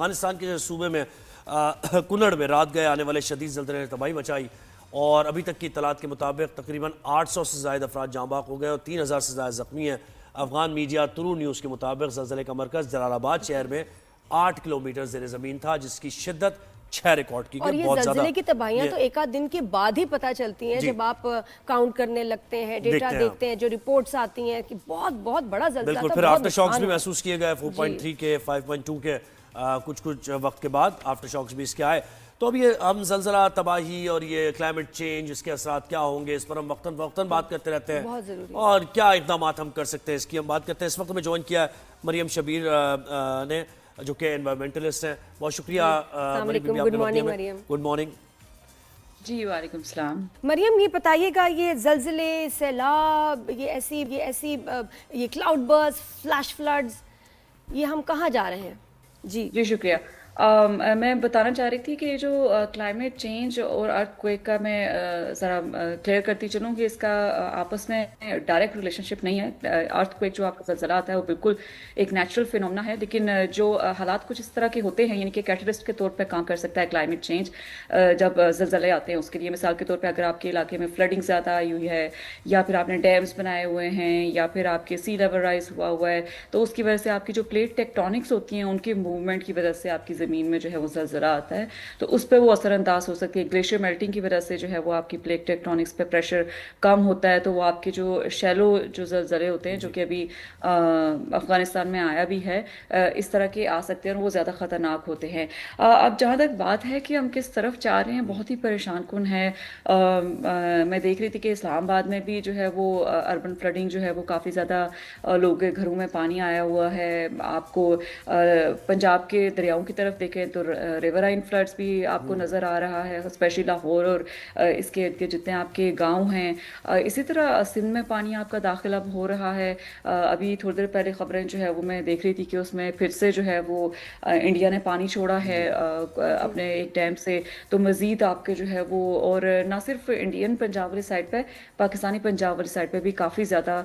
افغانستان کے صوبے میں کنڑ میں رات گئے آنے والے شدید زلزلے نے تباہی مچائی اور ابھی تک کی اطلاعات کے مطابق تقریباً 800 سے زائد افراد جاں بحق ہو گئے اور 3000 سے زائد زخمی ہیں۔ افغان میڈیا ترو نیوز کے مطابق زلزلے کا مرکز جلال آباد شہر میں 8 کلومیٹر زیر زمین تھا، جس کی شدت 6 ریکارڈ کی اور گئی۔ یہ زلزلے کی تباہیاں تو ایک آدھ دن کے بعد ہی پتہ چلتی ہیں جب آپ کاؤنٹ کرنے لگتے ہیں، ڈیٹا دیکھتے ہیں، جو رپورٹس آتی ہیں کہ بہت بہت بڑا زلزلہ تھا۔ بالکل، پھر آفٹر شاکس بھی محسوس کیے گئے 4.3 کے 5.2 کے کچھ وقت کے بعد آفٹر شاکس بھی اس کے آئے۔ تو اب یہ ہم زلزلہ تباہی اور یہ کلائمیٹ چینج، اس کے اثرات کیا ہوں گے، اس پر ہم وقتاً بات کرتے رہتے ہیں، بہت ضروری اور کیا اقدامات ہم کر سکتے ہیں اس کی ہم بات کرتے ہیں۔ اس وقت میں جوائن کیا ہے مریم شبیر نے، جو کہ انوائرمنٹلسٹ ہیں۔ بہت شکریہ مریم، گڈ مارننگ مریم۔ گڈ مارننگ جی وعلیکم السلام۔ مریم یہ بتائیے گا، یہ زلزلے، سیلاب، یہ کلاؤڈ برسٹ، فلیش فلڈز، یہ ہم کہاں جا رہے ہیں؟ جی شکریہ۔ میں بتانا چاہ رہی تھی کہ جو کلائمیٹ چینج اور ارتھ کویک کا میں ذرا کلیئر کرتی چلوں کہ اس کا آپس میں ڈائریکٹ ریلیشن شپ نہیں ہے۔ ارتھ کویک جو آپ کا زلزلہ آتا ہے وہ بالکل ایک نیچرل فینومنا ہے، لیکن جو حالات کچھ اس طرح کے ہوتے ہیں، یعنی کہ کیٹلسٹ کے طور پہ کام کر سکتا ہے کلائمیٹ چینج جب زلزلے آتے ہیں اس کے لیے۔ مثال کے طور پہ اگر آپ کے علاقے میں فلڈنگ زیادہ آئی ہوئی ہے، یا پھر آپ نے ڈیمز بنائے ہوئے ہیں، یا پھر آپ کے سی لیول رائز ہوا ہے، تو اس کی وجہ سے آپ کی جو پلیٹ ٹیکٹونکس ہوتی ہیں ان کی موومنٹ کی وجہ سے آپ کی زمین میں جو ہے وہ زلزلہ آتا ہے، تو اس پہ وہ اثر انداز ہو سکتی ہے۔ گلیشیئر میلٹنگ کی وجہ سے جو ہے وہ آپ کی پلیٹ ٹیکٹونکس پہ پریشر کم ہوتا ہے، تو وہ آپ کے جو شیلو جو زلزلے ہوتے ہیں، جو کہ ابھی افغانستان میں آیا بھی ہے، اس طرح کے آ سکتے ہیں اور وہ زیادہ خطرناک ہوتے ہیں۔ اب جہاں تک بات ہے کہ ہم کس طرف جا رہے ہیں، بہت ہی پریشان کن ہے۔ میں دیکھ رہی تھی کہ اسلام آباد میں بھی جو ہے وہ اربن فلڈنگ جو ہے وہ کافی زیادہ لوگوں کے گھروں میں پانی آیا ہوا ہے۔ آپ کو پنجاب کے دریاؤں کی طرف دیکھیں تو ریورائن فلڈز بھی آپ کو نظر آ رہا ہے، اسپیشلی لاہور اور اس کے جتنے آپ کے گاؤں ہیں۔ اسی طرح سندھ میں پانی آپ کا داخل اب ہو رہا ہے۔ ابھی تھوڑی دیر پہلے خبریں جو ہے وہ میں دیکھ رہی تھی کہ اس میں پھر سے جو ہے وہ انڈیا نے پانی چھوڑا ہے اپنے ایک ڈیم سے، تو مزید آپ کے جو ہے وہ، اور نہ صرف انڈین پنجاب والی سائڈ پہ، پاکستانی پنجاب والی سائڈ پہ بھی کافی زیادہ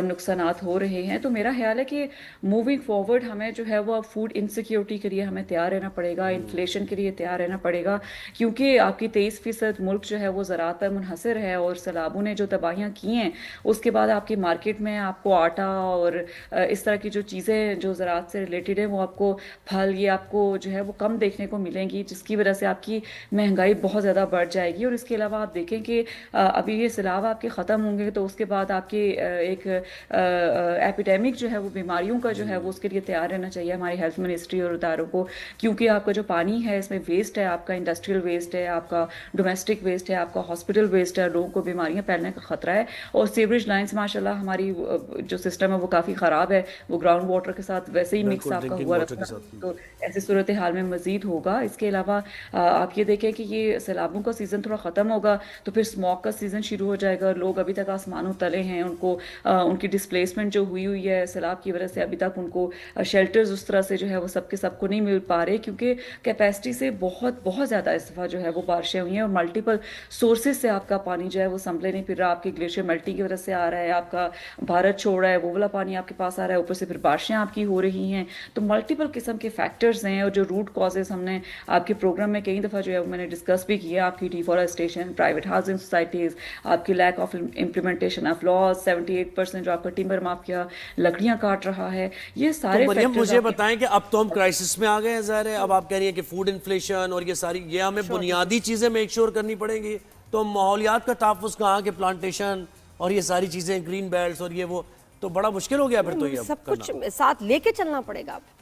نقصانات ہو رہے ہیں۔ تو میرا خیال ہے کہ موونگ فارورڈ ہمیں جو ہے وہ فوڈ انسیکیورٹی کے لیے ہمیں تیار رہنا پڑے گا، انفلیشن کے لیے تیار رہنا پڑے گا، کیونکہ آپ کی 23% ملک جو ہے وہ زراعت پر منحصر ہے، اور سیلابوں نے جو تباہیاں کی ہیں اس کے بعد آپ کی مارکیٹ میں آپ کو آٹا اور اس طرح کی جو چیزیں جو زراعت سے ریلیٹڈ ہیں، وہ آپ کو پھل، یہ آپ کو جو ہے وہ کم دیکھنے کو ملیں گی، جس کی وجہ سے آپ کی مہنگائی بہت زیادہ بڑھ جائے گی۔ اور اس کے علاوہ آپ دیکھیں کہ ابھی یہ سیلاب آپ کے ختم ہوں گے تو اس کے بعد آپ کی ایک ایپیڈیمک جو ہے وہ بیماریوں کا جو ہے وہ، اس کے لیے تیار رہنا چاہیے ہماری ہیلتھ منسٹری اور اداروں کو، کیونکہ آپ کا جو پانی ہے اس میں ویسٹ ہے، آپ کا انڈسٹریل ویسٹ ہے، آپ کا ڈومیسٹک ویسٹ ہے، آپ کا ہاسپٹل ویسٹ ہے، لوگوں کو بیماریاں پھیلنے کا خطرہ ہے۔ اور سیوریج لائنز ماشاءاللہ ہماری جو سسٹم ہے وہ کافی خراب ہے، وہ گراؤنڈ واٹر کے ساتھ ویسے ہی مکس آپ کا ہوا رہتا ہے، تو ایسی صورتحال میں مزید ہوگا۔ اس کے علاوہ آپ یہ دیکھیں کہ یہ سیلابوں کا سیزن تھوڑا ختم ہوگا تو پھر اسموک کا سیزن شروع ہو جائے گا۔ لوگ ابھی تک آسمانوں تلے ہیں، ان کو ان کی ڈسپلیسمنٹ جو ہوئی ہے سیلاب کی وجہ سے، ابھی تک ان کو شیلٹرز اس طرح سے جو ہے وہ سب کے سب کو نہیں مل پا رہے، کیونکہ کیپیسٹی سے بہت زیادہ اس دفعہ جو ہے وہ بارشیں ہوئی ہیں، اور ملٹیپل سورسز سے آپ کا پانی جو ہے وہ سنبھلے نہیں پھر رہا۔ آپ کی گلیشیئر میلٹنگ کی وجہ سے آ رہا ہے، آپ کا بھارت چھوڑ رہا ہے وہ والا پانی آپ کے پاس آ رہا ہے، اوپر سے پھر بارشیں آپ کی ہو رہی ہیں، تو ملٹیپل قسم کے فیکٹرز ہیں۔ اور جو روٹ کازز ہم نے آپ کے پروگرام میں کئی دفعہ جو ہے میں نے ڈسکس بھی کیا، آپ کی ڈیفارسٹیشن، پرائیویٹ ہاؤسنگ سوسائٹیز، آپ کی lack of implementation of laws, 78% جو آپ کا ٹمبر مافیا لکڑیاں کاٹ رہا ہے، یہ سارے مریم مجھے بتائیں کہ اب تو ہم کرائسس میں آ گئے ہیں، ظاہر ہے اب آپ کہہ رہی ہیں کہ فوڈ انفلیشن اور یہ ساری، یہ ہمیں بنیادی چیزیں میک شور کرنی پڑیں گی، تو ماحولیات کا تحفظ کہاں کہ پلانٹیشن اور یہ ساری چیزیں، گرین بیلٹس اور یہ وہ، تو بڑا مشکل ہو گیا پھر تو یہ سب کچھ ساتھ لے کے چلنا پڑے گا اب۔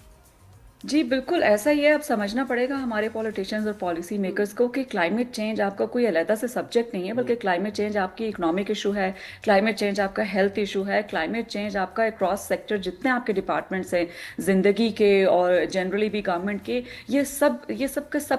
جی بالکل ایسا ہی ہے۔ اب سمجھنا پڑے گا ہمارے پولیٹیشنز اور پالیسی میکرز کو کہ کلائمیٹ چینج آپ کا کوئی علیحدہ سے سبجیکٹ نہیں ہے، بلکہ کلائمیٹ چینج آپ کی اکنامک ایشو ہے، کلائمیٹ چینج آپ کا ہیلتھ ایشو ہے، کلائمیٹ چینج آپ کا اکراس سیکٹر جتنے آپ کے ڈپارٹمنٹس ہیں زندگی کے اور جنرلی بھی گورنمنٹ کے، یہ سب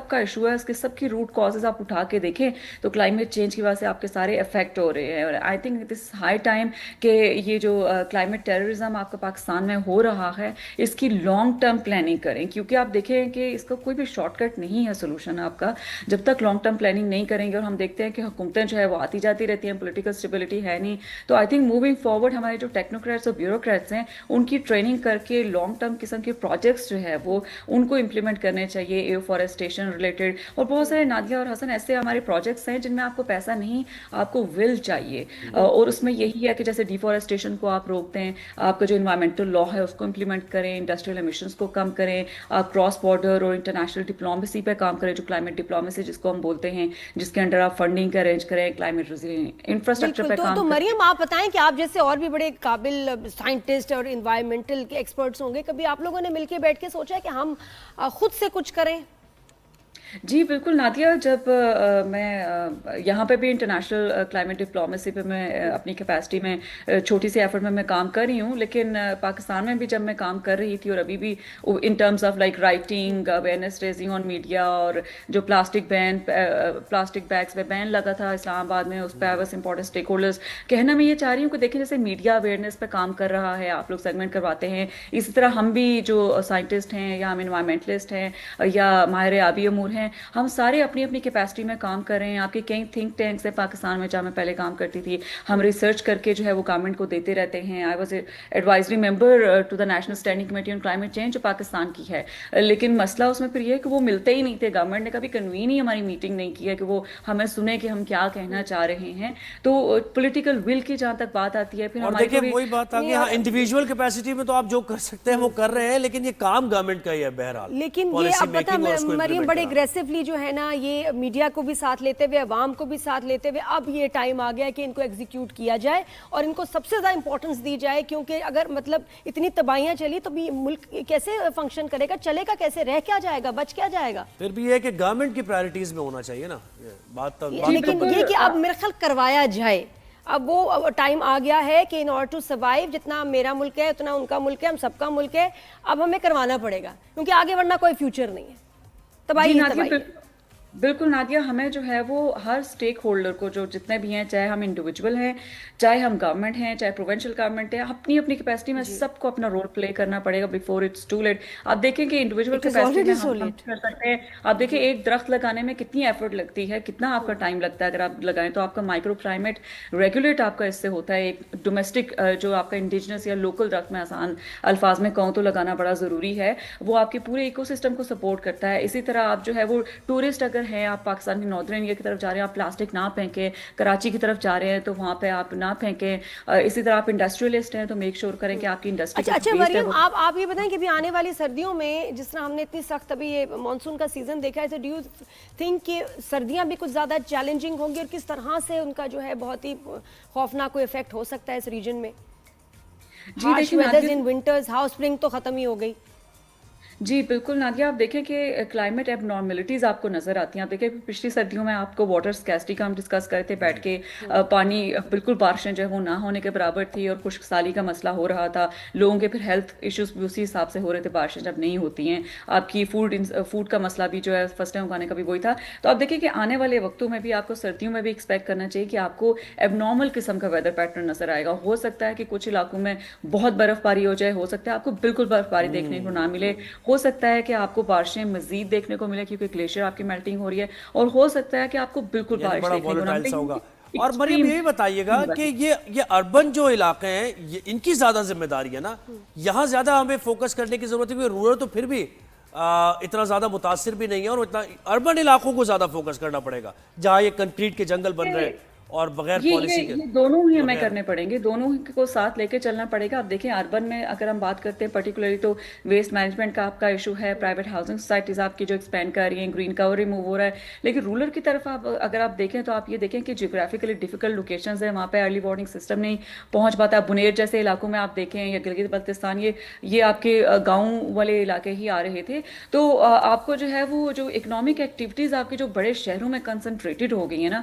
کا ایشو ہے۔ اس کے سب کی روٹ کازز آپ اٹھا کے دیکھیں تو کلائمیٹ چینج کی وجہ سے آپ کے سارے افیکٹ ہو رہے ہیں۔ اور I think it is high time کہ یہ جو کلائمیٹ ٹیررزم آپ کا پاکستان میں ہو رہا ہے، اس کی لانگ ٹرم پلاننگ کریں۔ کریں, کیونکہ آپ دیکھیں کہ اس کا کوئی بھی شارٹ کٹ نہیں ہے سولوشن آپ کا جب تک لانگ ٹرم پلاننگ نہیں کریں گے. اور ہم دیکھتے ہیں کہ حکومتیں جو ہے وہ آتی جاتی رہتی ہیں, پولیٹیکل اسٹیبلٹی ہے نہیں. تو آئی تھنک موونگ فارورڈ ہمارے جو ٹیکنوکریٹس اور بیوروکریٹس ہیں ان کی ٹریننگ کر کے لانگ ٹرم قسم کے پروجیکٹس جو ہے وہ ان کو امپلیمنٹ کرنے چاہیے, ایو فارسٹیشن ریلیٹڈ. اور بہت سارے نادیہ اور حسن ایسے ہمارے پروجیکٹس ہیں جن میں آپ کو پیسہ نہیں, آپ کو ول چاہیے. اور اس میں یہی ہے کہ جیسے ڈیفارسٹیشن کو آپ روک دیں, آپ کا جو انوائرمنٹل لا ہے اس کو امپلیمنٹ کریں, انڈسٹریل ایمیشنز کو کم کریں, آپ کراس بارڈر اور انٹرنیشنل ڈپلومیسی پہ کام کریں, جو کلائمیٹ ڈپلومیسی جس کو ہم بولتے ہیں, جس کے انڈر آپ فنڈنگ ارینج کریں, کلائمیٹ انفراسٹرکچر بالکل. پہ تو کام کریں. مریم آپ بتائیں کہ آپ جیسے اور بھی بڑے قابل سائنٹسٹ اور انوائرمنٹل کے ایکسپرٹس ہوں گے, کبھی آپ لوگوں نے مل کے بیٹھ کے سوچا ہے کہ ہم خود سے کچھ کریں؟ جی بالکل نادیہ, جب میں یہاں پہ بھی انٹرنیشنل کلائمیٹ ڈپلومیسی پہ میں اپنی کیپیسٹی میں چھوٹی سی ایفرٹ میں کام کر رہی ہوں, لیکن پاکستان میں بھی جب میں کام کر رہی تھی اور ابھی بھی in terms of like writing, awareness raising on media, اور جو پلاسٹک بیگس پہ بین لگا تھا اسلام آباد میں, اس پہ بس امپورٹنٹ اسٹیک ہولڈرز, کہنا میں یہ چاہ رہی ہوں کہ دیکھیں جیسے میڈیا اویئرنیس پہ کام کر رہا ہے, آپ لوگ سیگمنٹ کرواتے ہیں, اسی طرح ہم بھی جو سائنٹسٹ ہیں یا ہم انوائرمنٹلسٹ ہیں یا ماہر آبی امور ہیں, ہم سارے اپنی اپنی کیپیسٹی میں کام کر رہے ہیں. آپ کے کئی تھنک ٹینکس ہیں پاکستان میں جہاں میں پہلے کام کرتی تھی, ہم ریسرچ کر کے جو ہے وہ گورنمنٹ کو دیتے رہتے ہیں. I was advisory member to the national standing committee on climate change جو پاکستان کی ہے, لیکن مسئلہ اس میں پھر یہ ہے کہ وہ ملتے ہی نہیں تھے. گورنمنٹ نے کبھی کنوین ہی ہماری میٹنگ نہیں کی ہے کہ وہ ہمیں سنیں کہ ہم کیا کہنا چاہ رہے ہیں. تو پولیٹیکل ول کی جہاں تک بات آتی ہے, پھر اور ہماری دیکھیں وہی بات آ گئی, ہاں انڈیویجول کیپیسٹی میں تو آپ جو کر سکتے ہیں وہ کر رہے ہیں, لیکن یہ کام گورنمنٹ کا ہی ہے بہرحال. لیکن یہ اب پتہ مریم بڑے اگریسولی جو ہے نا, یہ میڈیا کو بھی ساتھ لیتے ہوئے, عوام کو بھی ساتھ لیتے ہوئے, اب یہ ٹائم آ گیا کہ ان کو ایگزیکیوٹ کیا جائے اور ان کو سب سے زیادہ امپورٹنس دی جائے, کیونکہ اگر مطلب اتنی تباہیاں چلی تو ملک کیسے فنکشن کرے گا, چلے گا کیسے, رہ کیا جائے گا, بچ کیا جائے گا؟ پھر بھی یہ ہے کہ گورنمنٹ کی پرائرٹیز میں ہونا چاہیے نا بات. لیکن یہ کہ اب میرا خیال کروایا جائے, اب وہ ٹائم آ گیا ہے کہ ان آرڈر ٹو سروائیو, جتنا میرا ملک ہے اتنا ان کا ملک ہے, ہم سب کا ملک ہے, اب ہمیں کروانا پڑے گا, کیونکہ آگے ورنہ کوئی فیوچر نہیں ہے. تباہی ہے, تباہی ہے. بالکل نادیہ, ہمیں جو ہے وہ ہر اسٹیک ہولڈر کو, جو جتنے بھی ہیں, چاہے ہم انڈیویجول ہیں, چاہے ہم گورنمنٹ ہیں, چاہے پروونشل گورنمنٹ ہے, اپنی اپنی کیپیسٹی میں سب کو اپنا رول پلے کرنا پڑے گا بیفور اٹس ٹو لیٹ. آپ دیکھیں کہ انڈیویجول کیپیسٹی میں ہم کر سکتے ہیں. آپ دیکھیں ایک درخت لگانے میں کتنی ایفرٹ لگتی ہے, کتنا آپ کا ٹائم لگتا ہے. اگر آپ لگائیں تو آپ کا مائکرو کلائمیٹ ریگولیٹ آپ کا اس سے ہوتا ہے. ایک ڈومیسٹک جو آپ کا انڈیجنس یا لوکل درخت, میں آسان الفاظ میں کہوں تو لگانا بڑا ضروری ہے, وہ آپ کے پورے ایکو سسٹم کو سپورٹ کرتا ہے. اسی طرح آپ جو ہے وہ ٹورسٹ اگر ہیں, آپ پاکستان نارتھرن انڈیا کی طرف جا رہے ہیں, آپ پلاسٹک نہ پھینکیں. کراچی کی طرف جا رہے ہیں تو وہاں پہ آپ نہ پھینکیں. اسی طرح آپ انڈسٹریلسٹ ہیں تو میک شور کریں کہ آپ کی انڈسٹری. اچھا مریم, آپ یہ بتائیں کہ بھی آنے والی سردیوں میں جس طرح ہم نے اتنی سخت ابھی یہ مانسون کا سیزن دیکھا ہے, ڈو یو تھنک کہ سردیاں بھی کچھ زیادہ چیلنجنگ ہوں گی, اور کس طرح سے ان کا جو ہے بہت ہی خوفناک کوئی افیکٹ ہو سکتا ہے اس ریجن میں؟ ہارش ویدرز ان ونٹرز, ہاؤس اسپرنگ تو ختم ہی ہو گئی. جی بالکل نادیہ, آپ دیکھیں کہ کلائمیٹ ایب نارملٹیز آپ کو نظر آتی ہیں. آپ دیکھیں پچھلی سردیوں میں آپ کو واٹر اسکیسٹی کا ہم ڈسکس کرے تھے بیٹھ کے, پانی بالکل بارشیں جو ہے وہ نہ ہونے کے برابر تھی, اور خشک سالی کا مسئلہ ہو رہا تھا. لوگوں کے پھر ہیلتھ ایشوز بھی اسی حساب سے ہو رہے تھے بارشیں جب نہیں ہوتی ہیں. آپ کی فوڈ کا مسئلہ بھی جو ہے فرسٹ ٹائم اگانے کا بھی وہی تھا. تو آپ دیکھیں کہ آنے والے وقتوں میں بھی آپ کو سردیوں میں بھی ایکسپیکٹ کرنا چاہیے کہ آپ کو ایب نارمل قسم کا ویدر پیٹرن نظر آئے گا. ہو سکتا ہے کہ کچھ علاقوں میں بہت برف باری ہو جائے, ہو سکتا ہے آپ کو بالکل برف باری دیکھنے کو نہ ملے, ہو سکتا ہے کہ آپ کو بارشیں مزید دیکھنے کو ملے کیونکہ گلیشیئر آپ کی میلٹنگ ہو رہی ہے, اور ہو سکتا ہے کہ آپ کو بالکل بارش دیکھنے کو نہ ملے. اور مریم یہ بتائیے گا کہ یہ اربن جو علاقے ہیں ان کی زیادہ ذمہ داری ہے نا, یہاں زیادہ ہمیں فوکس کرنے کی ضرورت ہے. رورل تو پھر بھی اتنا زیادہ متاثر بھی نہیں ہے, اور اتنا اربن علاقوں کو زیادہ فوکس کرنا پڑے گا جہاں یہ کنکریٹ کے جنگل بن رہے ہیں اور بغیر پالیسی کے. یہ دونوں ہی ہمیں کرنے پڑیں گے, دونوں کو ساتھ لے کے چلنا پڑے گا. آپ دیکھیں اربن میں اگر ہم بات کرتے ہیں پرٹیکولرلی تو ویسٹ مینجمنٹ کا آپ کا ایشو ہے, پرائیویٹ ہاؤسنگ سوسائٹیز آپ کی جو ایکسپینڈ کر رہی ہیں, گرین کور ریموو ہو رہا ہے. لیکن رورل کی طرف اگر آپ دیکھیں تو آپ یہ دیکھیں کہ جیوگرافیکلی ڈیفیکلٹ لوکیشنز ہیں, وہاں پہ ارلی وارننگ سسٹم نہیں پہنچ پاتا. بنیر جیسے علاقوں میں آپ دیکھیں, یا گلگت بلتستان, یہ آپ کے گاؤں والے علاقے ہی آ رہے تھے. تو آپ کو جو ہے وہ جو اکنامک ایکٹیویٹیز آپ کے جو بڑے شہروں میں کنسنٹریٹڈ ہو گئی ہیں نا,